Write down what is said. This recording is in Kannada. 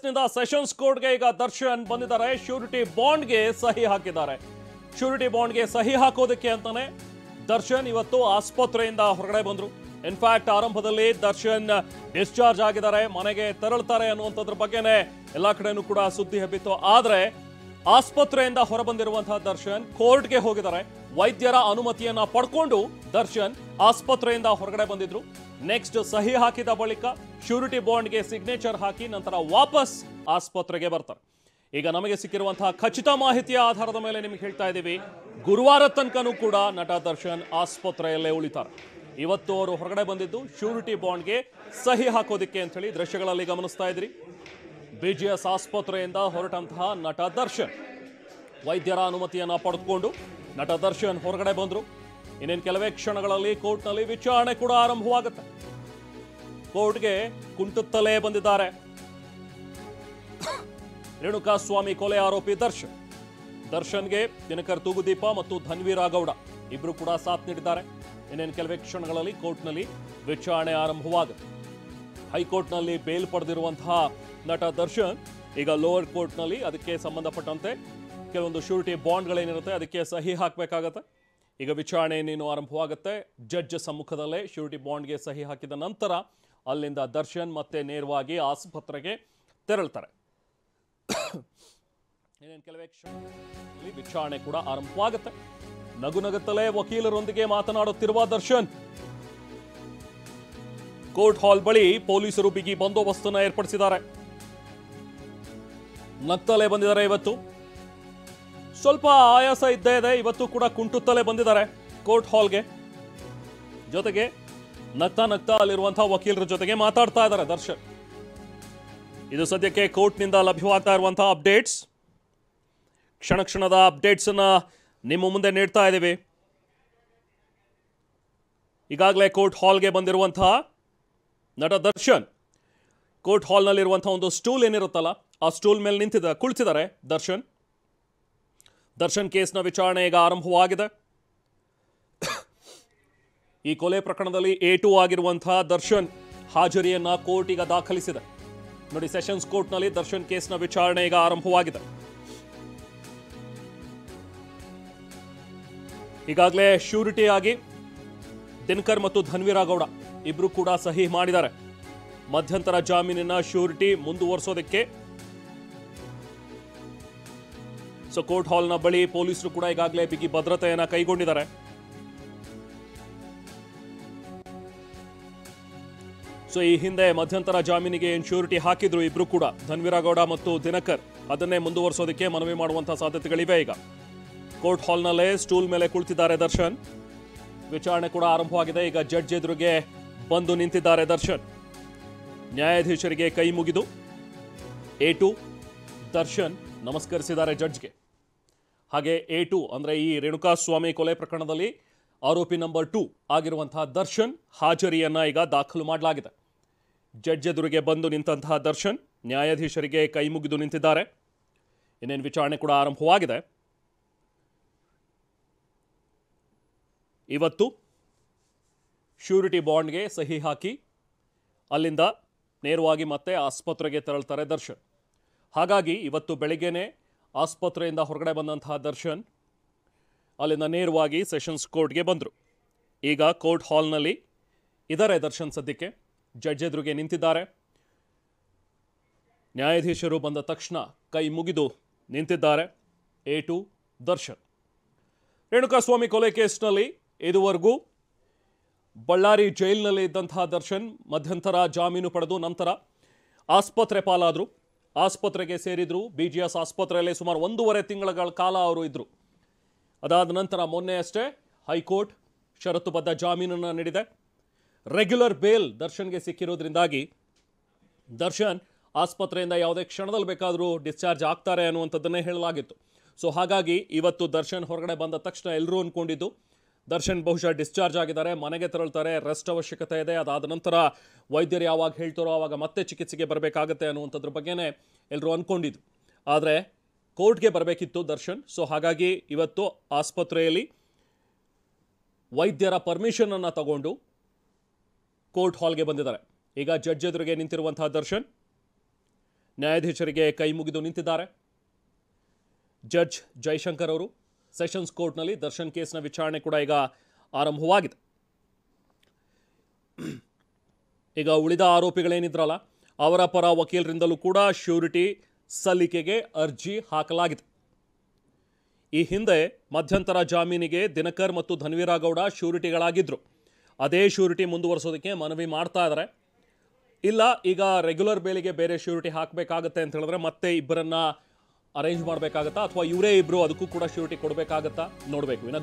ನಿಂದ ಸೆಷನ್ಸ್ ಕೋರ್ಟ್ಗೆ ಈಗ ದರ್ಶನ್ ಬಂದಿದ್ದಾರೆ. ಶ್ಯೂರಿಟಿ ಬಾಂಡ್ಗೆ ಸಹಿ ಹಾಕಿದ್ದಾರೆ. ಶ್ಯೂರಿಟಿ ಬಾಂಡ್ಗೆ ಸಹಿ ಹಾಕೋದಕ್ಕೆ ಅಂತಾನೆ ದರ್ಶನ್ ಇವತ್ತು ಆಸ್ಪತ್ರೆಯಿಂದ ಹೊರಗಡೆ ಬಂದ್ರು. ಇನ್ಫ್ಯಾಕ್ಟ್ ಆರಂಭದಲ್ಲಿ ದರ್ಶನ್ ಡಿಸ್ಚಾರ್ಜ್ ಆಗಿದ್ದಾರೆ, ಮನೆಗೆ ತೆರಳುತ್ತಾರೆ ಅನ್ನುವಂಥದ್ರ ಬಗ್ಗೆನೇ ಎಲ್ಲಾ ಕಡೆನೂ ಕೂಡ ಸುದ್ದಿ ಹಬ್ಬಿತ್ತು. ಆದ್ರೆ ಆಸ್ಪತ್ರೆಯಿಂದ ಹೊರಬಂದಿರುವಂತಹ ದರ್ಶನ್ ಕೋರ್ಟ್ಗೆ ಹೋಗಿದ್ದಾರೆ. ವೈದ್ಯರ ಅನುಮತಿಯನ್ನ ಪಡ್ಕೊಂಡು ದರ್ಶನ್ ಆಸ್ಪತ್ರೆಯಿಂದ ಹೊರಗಡೆ ಬಂದಿದ್ರು. ನೆಕ್ಸ್ಟ್ ಸಹಿ ಹಾಕಿದ ಬಳಿಕ ಶ್ಯೂರಿಟಿ ಬಾಂಡ್ಗೆ ಸಿಗ್ನೇಚರ್ ಹಾಕಿ ನಂತರ ವಾಪಸ್ ಆಸ್ಪತ್ರೆಗೆ ಬರ್ತಾರೆ. ಈಗ ನಮಗೆ ಸಿಕ್ಕಿರುವಂತಹ ಖಚಿತ ಮಾಹಿತಿಯ ಆಧಾರದ ಮೇಲೆ ನಿಮ್ಗೆ ಹೇಳ್ತಾ ಇದ್ದೀವಿ, ಗುರುವಾರ ತನಕನೂ ಕೂಡ ನಟ ದರ್ಶನ್ ಆಸ್ಪತ್ರೆಯಲ್ಲೇ ಉಳಿತಾರೆ. ಇವತ್ತು ಅವರು ಹೊರಗಡೆ ಬಂದಿದ್ದು ಶ್ಯೂರಿಟಿ ಬಾಂಡ್ಗೆ ಸಹಿ ಹಾಕೋದಿಕ್ಕೆ ಅಂತ ಹೇಳಿ ದೃಶ್ಯಗಳಲ್ಲಿ ಗಮನಿಸ್ತಾ ಇದ್ರಿ. ಬಿಜಿಎಸ್ ಆಸ್ಪತ್ರೆಯಿಂದ ಹೊರಟಂತಹ ನಟ ದರ್ಶನ್ ವೈದ್ಯರ ಅನುಮತಿಯನ್ನ ಪಡೆದುಕೊಂಡು ನಟ ದರ್ಶನ್ ಹೊರಗಡೆ ಬಂದ್ರು. ಇನ್ನೇನು ಕೆಲವೇ ಕ್ಷಣಗಳಲ್ಲಿ ಕೋರ್ಟ್ನಲ್ಲಿ ವಿಚಾರಣೆ ಕೂಡ ಆರಂಭವಾಗುತ್ತೆ. ಕೋರ್ಟ್ಗೆ ಕುಂಟುತ್ತಲೇ ಬಂದಿದ್ದಾರೆ ರೇಣುಕಾಸ್ವಾಮಿ ಕೊಲೆ ಆರೋಪಿ ದರ್ಶನ್. ದರ್ಶನ್ಗೆ ದಿನಕರ್ ತೂಗುದೀಪ ಮತ್ತು ಧನ್ವೀರ ಗೌಡ ಇಬ್ರು ಕೂಡ ಸಾಥ್ ನೀಡಿದ್ದಾರೆ. ಇನ್ನೇನು ಕೆಲವೇ ಕ್ಷಣಗಳಲ್ಲಿ ಕೋರ್ಟ್ನಲ್ಲಿ ವಿಚಾರಣೆ ಆರಂಭವಾಗುತ್ತೆ. ಹೈಕೋರ್ಟ್ನಲ್ಲಿ ಬೇಲ್ ಪಡೆದಿರುವಂತಹ ನಟ ದರ್ಶನ್ ಈಗ ಲೋವರ್ ಕೋರ್ಟ್ನಲ್ಲಿ ಅದಕ್ಕೆ ಸಂಬಂಧಪಟ್ಟಂತೆ ಕೆಲವೊಂದು ಶ್ಯೂರಿಟಿ ಬಾಂಡ್ಗಳೇನಿರುತ್ತೆ ಅದಕ್ಕೆ ಸಹಿ ಹಾಕಬೇಕಾಗತ್ತೆ. ಈಗ ವಿಚಾರಣೆ ಇನ್ನೇನು ಆರಂಭವಾಗುತ್ತೆ. ಜಡ್ಜ್ ಸಮ್ಮುಖದಲ್ಲೇ ಶ್ಯೂರಿಟಿ ಬಾಂಡ್ಗೆ ಸಹಿ ಹಾಕಿದ ನಂತರ ಅಲ್ಲಿಂದ ದರ್ಶನ್ ಮತ್ತೆ ನೇರವಾಗಿ ಆಸ್ಪತ್ರೆಗೆ ತೆರಳುತ್ತಾರೆ. ಇನ್ನೇನು ಕೆಲವೇ ಕ್ಷಣಗಳಲ್ಲಿ ವಿಚಾರಣೆ ಕೂಡ ಆರಂಭವಾಗುತ್ತೆ. ನಗುನಗುತ್ತಲೇ ವಕೀಲರೊಂದಿಗೆ ಮಾತನಾಡುತ್ತಿರುವ ದರ್ಶನ್ ಕೋರ್ಟ್ ಹಾಲ್ ಬಳಿ ಪೊಲೀಸರು ಬಿಗಿ ಬಂದೋಬಸ್ತನ್ನು ಏರ್ಪಡಿಸಿದ್ದಾರೆ. ನಗ್ತಲೇ ಬಂದಿದ್ದಾರೆ. ಇವತ್ತು ಸ್ವಲ್ಪ ಆಯಾಸ ಇದ್ದೇ ಇದೆ. ಇವತ್ತು ಕೂಡ ಕುಂಟುತ್ತಲೇ ಬಂದಿದ್ದಾರೆ ಕೋರ್ಟ್ ಹಾಲ್ಗೆ. ಜೊತೆಗೆ ನಗ್ತಾ ನಗ್ತಾ ಅಲ್ಲಿರುವಂತಹ ವಕೀಲರ ಜೊತೆಗೆ ಮಾತಾಡ್ತಾ ಇದ್ದಾರೆ ದರ್ಶನ್. ಇದು ಸದ್ಯಕ್ಕೆ ಕೋರ್ಟ್ನಿಂದ ಲಭ್ಯವಾಗ್ತಾ ಇರುವಂತಹ ಅಪ್ಡೇಟ್ಸ್. ಕ್ಷಣ ಕ್ಷಣದ ಅಪ್ಡೇಟ್ಸ್ ಅನ್ನ ನಿಮ್ಮ ಮುಂದೆ ನೀಡ್ತಾ ಇದ್ದೀವಿ. ಈಗಾಗಲೇ ಕೋರ್ಟ್ ಹಾಲ್ಗೆ ಬಂದಿರುವಂತಹ ನಟ ದರ್ಶನ್ ಕೋರ್ಟ್ ಹಾಲ್ನಲ್ಲಿರುವಂತಹ ಒಂದು ಸ್ಟೂಲ್ ಏನಿರುತ್ತಲ್ಲ ಆ ಸ್ಟೂಲ್ ಮೇಲೆ ಕುಳಿತಿದ್ದಾರೆ ದರ್ಶನ್. ದರ್ಶನ್ ಕೇಸ್ನ ವಿಚಾರಣೆ ಈಗ ಆರಂಭವಾಗಿದೆ. ಈ ಕೊಲೆ ಪ್ರಕರಣದಲ್ಲಿ A2 ಆಗಿರುವಂತಹ ದರ್ಶನ್ ಹಾಜರಿಯನ್ನ ಕೋರ್ಟ್ ಈಗ ದಾಖಲಿಸಿದೆ. ನೋಡಿ, ಸೆಷನ್ಸ್ ಕೋರ್ಟ್ನಲ್ಲಿ ದರ್ಶನ್ ಕೇಸ್ನ ವಿಚಾರಣೆ ಈಗ ಆರಂಭವಾಗಿದೆ. ಈಗಾಗಲೇ ಶ್ಯೂರಿಟಿ ಆಗಿ ದಿನಕರ್ ಮತ್ತು ಧನ್ವೀರ ಗೌಡ ಇಬ್ರು ಕೂಡ ಸಹಿ ಮಾಡಿದ್ದಾರೆ. ಮಧ್ಯಂತರ ಜಾಮೀನಿನ ಶ್ಯೂರಿಟಿ ಮುಂದುವರಿಸೋದಕ್ಕೆ ಕೋರ್ಟ್ ಹಾಲ್ನ ಬಳಿ ಪೊಲೀಸರು ಕೂಡ ಈಗಾಗಲೇ ಬಿಗಿ ಭದ್ರತೆಯನ್ನ ಕೈಗೊಂಡಿದ್ದಾರೆ. ಈ ಹಿಂದೆ ಮಧ್ಯಂತರ ಜಾಮೀನಿಗೆ ಏನು ಶ್ಯೂರಿಟಿ ಹಾಕಿದ್ರು ಇಬ್ರು ಕೂಡ ಧನ್ವೀರ ಗೌಡ ಮತ್ತು ದಿನಕರ್, ಅದನ್ನೇ ಮುಂದುವರಿಸೋದಕ್ಕೆ ಮನವಿ ಮಾಡುವಂತಹ ಸಾಧ್ಯತೆಗಳಿವೆ. ಈಗ ಕೋರ್ಟ್ ಹಾಲ್ನಲ್ಲೇ ಸ್ಟೂಲ್ ಮೇಲೆ ಕುಳಿತಿದ್ದಾರೆ ದರ್ಶನ್. ವಿಚಾರಣೆ ಕೂಡ ಆರಂಭವಾಗಿದೆ. ಈಗ ಜಡ್ಜ್ ಎದುರಿಗೆ ಬಂದು ನಿಂತಿದ್ದಾರೆ ದರ್ಶನ್. ನ್ಯಾಯಾಧೀಶರಿಗೆ ಕೈ ಮುಗಿದು A2 ದರ್ಶನ್ ನಮಸ್ಕರಿಸಿದ್ದಾರೆ ಜಡ್ಜ್ಗೆ. ಹಾಗೆ A2 ಅಂದ್ರೆ ಈ ರೇಣುಕಾಸ್ವಾಮಿ ಕೊಲೆ ಪ್ರಕರಣದಲ್ಲಿ ಆರೋಪಿ ನಂಬರ್ 2 ಆಗಿರುವಂತಹ ದರ್ಶನ್ ಹಾಜರಿಯನ್ನ ಈಗ ದಾಖಲು ಮಾಡಲಾಗಿದೆ. ಜಡ್ಜ್ ಎದುರಿಗೆ ಬಂದು ನಿಂತಹ ದರ್ಶನ್ ನ್ಯಾಯಾಧೀಶರಿಗೆ ಕೈ ಮುಗಿದು ನಿಂತಿದ್ದಾರೆ. ಇನ್ನೇನು ವಿಚಾರಣೆ ಕೂಡ ಆರಂಭವಾಗಿದೆ. ಇವತ್ತು ಶ್ಯೂರಿಟಿ ಬಾಂಡ್ಗೆ ಸಹಿ ಹಾಕಿ ಅಲ್ಲಿಂದ ನೇರವಾಗಿ ಮತ್ತೆ ಆಸ್ಪತ್ರೆಗೆ ತೆರಳುತ್ತಾರೆ ದರ್ಶನ್. ಹಾಗಾಗಿ ಇವತ್ತು ಬೆಳಿಗ್ಗೆನೆ ಆಸ್ಪತ್ರೆಯಿಂದ ಹೊರಗಡೆ ಬಂದಂತಹ ದರ್ಶನ್ ಅಲ್ಲಿಂದ ನೇರವಾಗಿ ಸೆಷನ್ಸ್ ಕೋರ್ಟ್ಗೆ ಬಂದರು. ಈಗ ಕೋರ್ಟ್ ಹಾಲ್ನಲ್ಲಿ ಇದ್ದಾರೆ ದರ್ಶನ್. ಸದ್ಯಕ್ಕೆ ಜಡ್ಜ್ ಎದುರಿಗೆ ನಿಂತಿದ್ದಾರೆ. ನ್ಯಾಯಾಧೀಶರು ಬಂದ ತಕ್ಷಣ ಕೈ ಮುಗಿದು ನಿಂತಿದ್ದಾರೆ A2 ದರ್ಶನ್. ರೇಣುಕಾಸ್ವಾಮಿ ಕೊಲೆ ಕೇಸ್ನಲ್ಲಿ ಇದುವರೆಗೂ ಬಳ್ಳಾರಿ ಜೈಲಿನಲ್ಲಿ ಇದ್ದಂತಹ ದರ್ಶನ್ ಮಧ್ಯಂತರ ಜಾಮೀನು ಪಡೆದು ನಂತರ ಆಸ್ಪತ್ರೆ ಪಾಲಾದರು. ಆಸ್ಪತ್ರೆಗೆ ಸೇರಿದ್ರು. BGS ಆಸ್ಪತ್ರೆಯಲ್ಲಿ ಸುಮಾರು 1.5 ತಿಂಗಳ ಕಾಲ ಅವರು ಇದ್ರು. ಅದಾದ ನಂತರ ಮೊನ್ನೆ ಅಷ್ಟೇ ಹೈಕೋರ್ಟ್ ಷರತ್ತುಬದ್ಧ ಜಾಮೀನನ್ನು ನೀಡಿದೆ. ರೆಗ್ಯುಲರ್ ಬೇಲ್ ದರ್ಶನ್ಗೆ ಸಿಕ್ಕಿರೋದ್ರಿಂದಾಗಿ ದರ್ಶನ್ ಆಸ್ಪತ್ರೆಯಿಂದ ಯಾವುದೇ ಕ್ಷಣದಲ್ಲಿ ಬೇಕಾದರೂ ಡಿಸ್ಚಾರ್ಜ್ ಆಗ್ತಾರೆ ಅನ್ನುವಂಥದ್ದನ್ನೇ ಹೇಳಲಾಗಿತ್ತು. ಹಾಗಾಗಿ ಇವತ್ತು ದರ್ಶನ್ ಹೊರಗಡೆ ಬಂದ ತಕ್ಷಣ ಎಲ್ಲರೂ ಅಂದ್ಕೊಂಡಿದ್ದು ದರ್ಶನ್ ಬಹುಶಃ ಡಿಸ್ಚಾರ್ಜ್ ಆಗಿದ್ದಾರೆ, ಮನೆಗೆ ತೆರಳುತ್ತಾರೆ, ರೆಸ್ಟ್ ಅವಶ್ಯಕತೆ ಇದೆ, ಅದಾದ ನಂತರ ವೈದ್ಯರು ಯಾವಾಗ ಹೇಳ್ತಾರೋ ಆವಾಗ ಮತ್ತೆ ಚಿಕಿತ್ಸೆಗೆ ಬರಬೇಕಾಗತ್ತೆ ಅನ್ನುವಂಥದ್ರ ಬಗ್ಗೆನೇ ಎಲ್ಲರೂ ಅಂದ್ಕೊಂಡಿದ್ದು. ಆದರೆ ಕೋರ್ಟ್ಗೆ ಬರಬೇಕಿತ್ತು ದರ್ಶನ್. ಹಾಗಾಗಿ ಇವತ್ತು ಆಸ್ಪತ್ರೆಯಲ್ಲಿ ವೈದ್ಯರ ಪರ್ಮಿಷನ್ ಅನ್ನು ತಗೊಂಡು ಕೋರ್ಟ್ ಹಾಲ್ಗೆ ಬಂದಿದ್ದಾರೆ. ಈಗ ಜಡ್ಜ್ ಎದುರಿಗೆ ನಿಂತಿರುವಂತಹ ದರ್ಶನ್ ನ್ಯಾಯಾಧೀಶರಿಗೆ ಕೈ ಮುಗಿದು ನಿಂತಿದ್ದಾರೆ. ಜಡ್ಜ್ ಜೈಶಂಕರ್ ಅವರು ಸೆಷನ್ಸ್ ಕೋರ್ಟ್ನಲ್ಲಿ ದರ್ಶನ್ ಕೇಸ್ನ ವಿಚಾರಣೆ ಕೂಡ ಈಗ ಆರಂಭವಾಗಿದೆ. ಈಗ ಉಳಿದ ಆರೋಪಿಗಳೇನಿದ್ರಲ್ಲ ಅವರ ಪರ ವಕೀಲರಿಂದಲೂ ಕೂಡ ಶ್ಯೂರಿಟಿ ಸಲ್ಲಿಕೆಗೆ ಅರ್ಜಿ ಹಾಕಲಾಗಿದೆ. ಈ ಹಿಂದೆ ಮಧ್ಯಂತರ ಜಾಮೀನಿಗೆ ದಿನಕರ್ ಮತ್ತು ಧನ್ವೀರಗೌಡ ಶ್ಯೂರಿಟಿಗಳಾಗಿದ್ದರು. ಅದೇ ಶ್ಯೂರಿಟಿ ಮುಂದುವರಿಸೋದಕ್ಕೆ ಮನವಿ ಮಾಡ್ತಾ ಇದ್ದಾರೆ. ಇಲ್ಲ, ಈಗ ರೆಗ್ಯುಲರ್ ಬೇಲಿಗೆ ಬೇರೆ ಶ್ಯೂರಿಟಿ ಹಾಕಬೇಕಾಗತ್ತೆ ಅಂತ ಹೇಳಿದ್ರೆ ಮತ್ತೆ ಇಬ್ಬರನ್ನ ಅರೇಂಜ್ ಮಾಡಬೇಕಾಗತ್ತಾ ಅಥವಾ ಇವರೇ ಇಬ್ಬರು ಅದಕ್ಕೂ ಕೂಡ ಶ್ಯೂರಿಟಿ ಕೊಡಬೇಕಾಗತ್ತಾ ನೋಡಬೇಕು.